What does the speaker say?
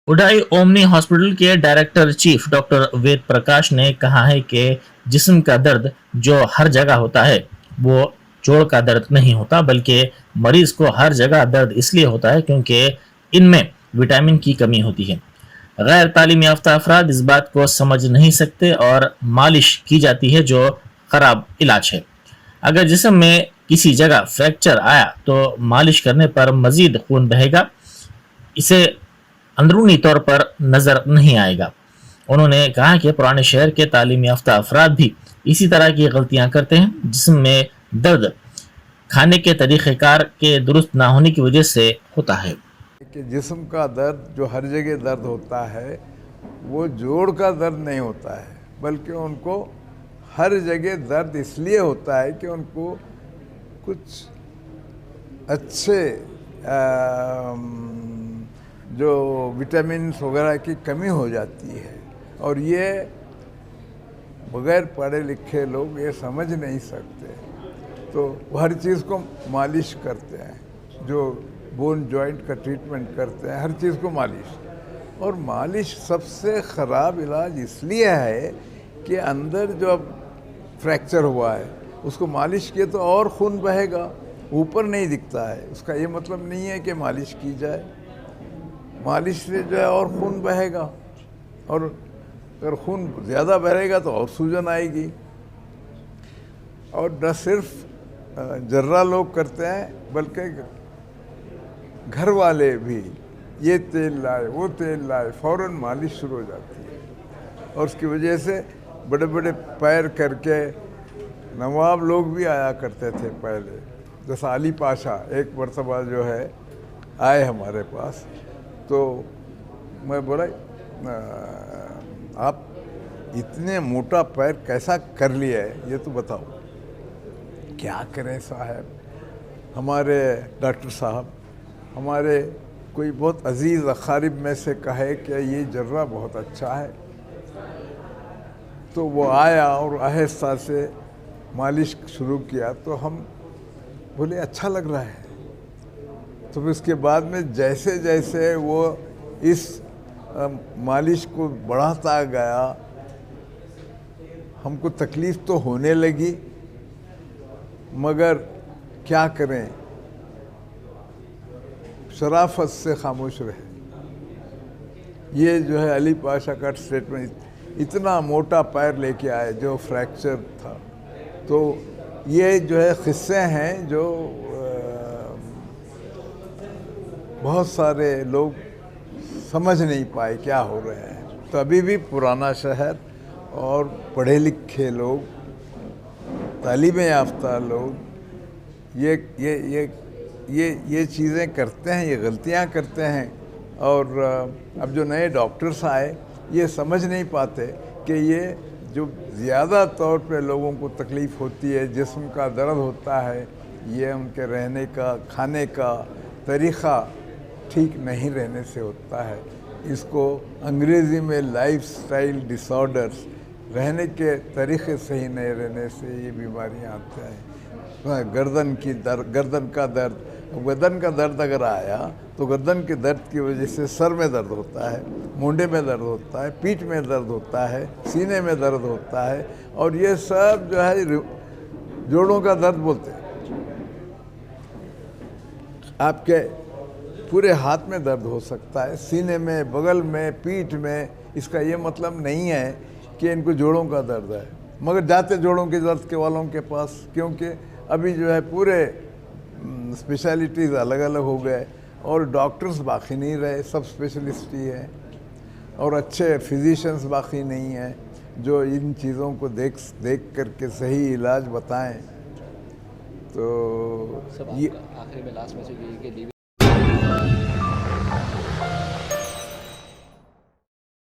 उडाई omni hospital के director chief doctor Ved Prakash ने कहा है कि जिस्म का दर्द जो हर जगह होता है वो जोड़ का दर्द नहीं होता, बल्कि मरीज को हर जगह दर्द इसलिए होता है क्योंकि इनमें विटामिन की कमी होती है। गैर तालीम याफ्ता अफराद इस बात को समझ नहीं सकते और मालिश की जाती है जो खराब इलाज है। अगर जिस्म में किसी जगह फ्रैक्चर आया तो मालिश करने पर मजीद खून बहेगा, इसे अंदरूनी तौर पर नजर नहीं आएगा। उन्होंने कहा कि पुराने शहर के तालीम याफ्ता अफराद भी इसी तरह की गलतियां करते हैं, जिसमें दर्द खाने के तरीक़ेकार के दुरुस्त ना होने की वजह से होता है। कि जिस्म का दर्द जो हर जगह दर्द होता है वो जोड़ का दर्द नहीं होता है, बल्कि उनको हर जगह दर्द इसलिए होता है कि उनको कुछ अच्छे जो विटामिन्स वगैरह की कमी हो जाती है, और ये बग़ैर पढ़े लिखे लोग ये समझ नहीं सकते, तो हर चीज़ को मालिश करते हैं। जो बोन जॉइंट का ट्रीटमेंट करते हैं, हर चीज़ को मालिश। और मालिश सबसे ख़राब इलाज इसलिए है कि अंदर जो अब फ्रैक्चर हुआ है उसको मालिश किए तो और खून बहेगा, ऊपर नहीं दिखता है। उसका ये मतलब नहीं है कि मालिश की जाए, मालिश से जो है और खून बहेगा, और अगर खून ज़्यादा बहेगा तो और सूजन आएगी। और न सिर्फ जर्रा लोग करते हैं, बल्कि घर वाले भी ये तेल लाए वो तेल लाए, फ़ौरन मालिश शुरू हो जाती है। और उसकी वजह से बड़े बड़े पैर करके नवाब लोग भी आया करते थे पहले, जैसा अली पाशा एक मरतबा जो है आए हमारे पास, तो मैं बोला आप इतने मोटा पैर कैसा कर लिया है ये तो बताओ। क्या करें साहब, हमारे डॉक्टर साहब हमारे कोई बहुत अजीज़ अकारिब में से कहे कि ये जर्रा बहुत अच्छा है, तो वो आया और आहिस्ता से मालिश शुरू किया, तो हम बोले अच्छा लग रहा है। तो फिर उसके बाद में जैसे जैसे वो इस मालिश को बढ़ाता गया, हमको तकलीफ़ तो होने लगी, मगर क्या करें, शराफत से खामोश रहे। ये जो है अली पाशा का स्टेटमेंट, इतना मोटा पैर लेके आए जो फ्रैक्चर था। तो ये जो है क़िस्से हैं जो बहुत सारे लोग समझ नहीं पाए क्या हो रहे हैं। तो अभी भी पुराना शहर और पढ़े लिखे लोग, तालीम याफ्ता लोग ये चीज़ें करते हैं, ये गलतियां करते हैं। और अब जो नए डॉक्टर्स आए ये समझ नहीं पाते कि ये जो ज़्यादा तौर पे लोगों को तकलीफ़ होती है, जिस्म का दर्द होता है, ये उनके रहने का खाने का तरीक़ा ठीक नहीं रहने से होता है। इसको अंग्रेज़ी में लाइफस्टाइल डिसऑर्डर्स, रहने के तरीक़े सही नहीं रहने से ये बीमारियां आती हैं। गर्दन का दर्द, गर्दन का दर्द अगर आया तो गर्दन के दर्द की वजह से सर में दर्द होता है, मोंढे में दर्द होता है, पीठ में दर्द होता है, सीने में दर्द होता है, और ये सब जो है जोड़ों का दर्द बोलते हैं। आपके पूरे हाथ में दर्द हो सकता है, सीने में, बगल में, पीठ में। इसका ये मतलब नहीं है कि इनको जोड़ों का दर्द है, मगर जाते जोड़ों के दर्द के वालों के पास, क्योंकि अभी जो है पूरे स्पेशलिटीज़ अलग अलग हो गए और डॉक्टर्स बाकी नहीं रहे, सब स्पेशलिस्ट ही हैं, और अच्छे फिजिशियंस बाकी नहीं हैं जो इन चीज़ों को देख करके सही इलाज बताएं। तो ये आखिर में लास्ट में